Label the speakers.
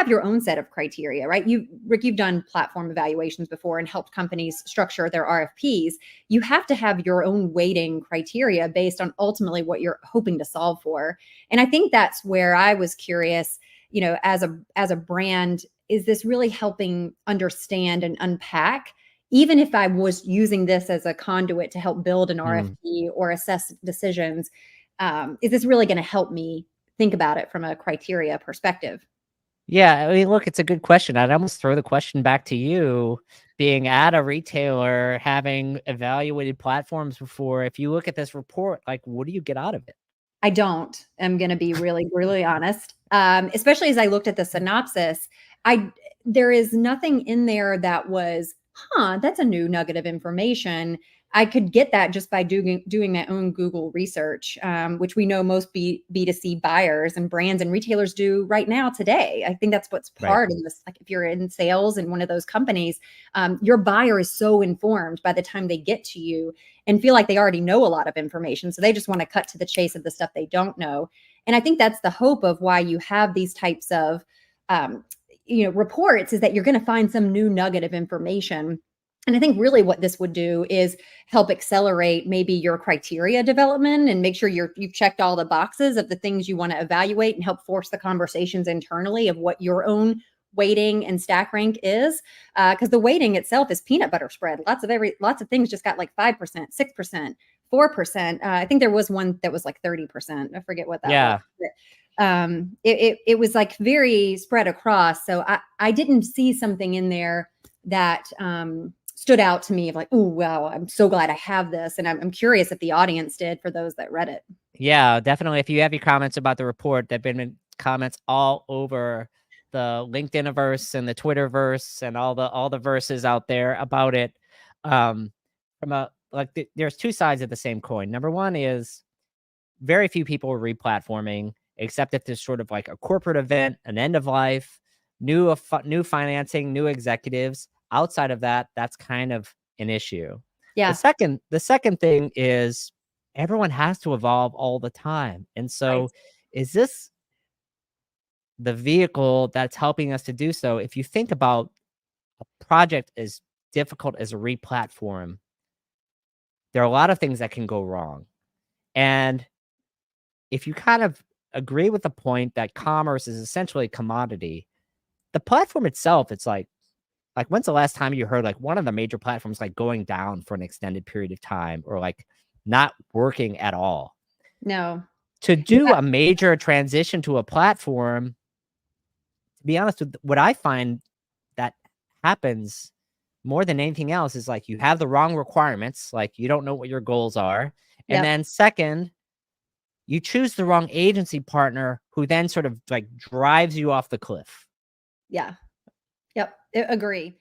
Speaker 1: have your own set of criteria, right? Rick, you've done platform evaluations before and helped companies structure their RFPs. You have to have your own weighting criteria based on ultimately what you're hoping to solve for. And I think that's where I was curious, as a brand, is this really helping understand and unpack, even if I was using this as a conduit to help build an RFP or assess decisions, is this really going to help me think about it from a criteria perspective?
Speaker 2: Yeah, I mean, look, it's a good question. I'd almost throw the question back to you, being at a retailer, having evaluated platforms before. If you look at this report, like, what do you get out of it?
Speaker 1: I don't. I'm going to be really, really honest. Especially as I looked at the synopsis, there is nothing in there that was, that's a new nugget of information. I could get that just by doing my own Google research, which we know most B2C buyers and brands and retailers do right now today. I think that's what's part of this. Like if you're in sales in one of those companies, your buyer is so informed by the time they get to you and feel like they already know a lot of information. So they just want to cut to the chase of the stuff they don't know. And I think that's the hope of why you have these types of reports, is that you're going to find some new nugget of information. And I think really what this would do is help accelerate maybe your criteria development and make sure you've checked all the boxes of the things you want to evaluate, and help force the conversations internally of what your own weighting and stack rank is. Because the weighting itself is peanut butter spread. Lots of things just got like 5%, 6%, 4%. I think there was one that was like 30%. I forget what that was. But, it was like very spread across. So I didn't see something in there that stood out to me of like, oh, wow, I'm so glad I have this. And I'm curious if the audience did, for those that read it.
Speaker 2: Yeah, definitely. If you have your comments about the report, there've been comments all over the LinkedIn-verse and the Twitter-verse and all the verses out there about it. There's two sides of the same coin. Number one is very few people are replatforming, except if there's sort of like a corporate event, an end of life, new financing, new executives. Outside of that, that's kind of an issue.
Speaker 1: Yeah.
Speaker 2: The second thing is everyone has to evolve all the time. And so is this the vehicle that's helping us to do so? If you think about a project as difficult as a replatform, there are a lot of things that can go wrong. And if you kind of agree with the point that commerce is essentially a commodity, the platform itself, it's like when's the last time you heard like one of the major platforms like going down for an extended period of time, or like not working at all?
Speaker 1: No.
Speaker 2: To do a major transition to a platform, to be honest, with what I find that happens more than anything else is like you have the wrong requirements, like you don't know what your goals are. And then second, you choose the wrong agency partner who then sort of like drives you off the cliff.
Speaker 1: Yeah. Yep. Agree.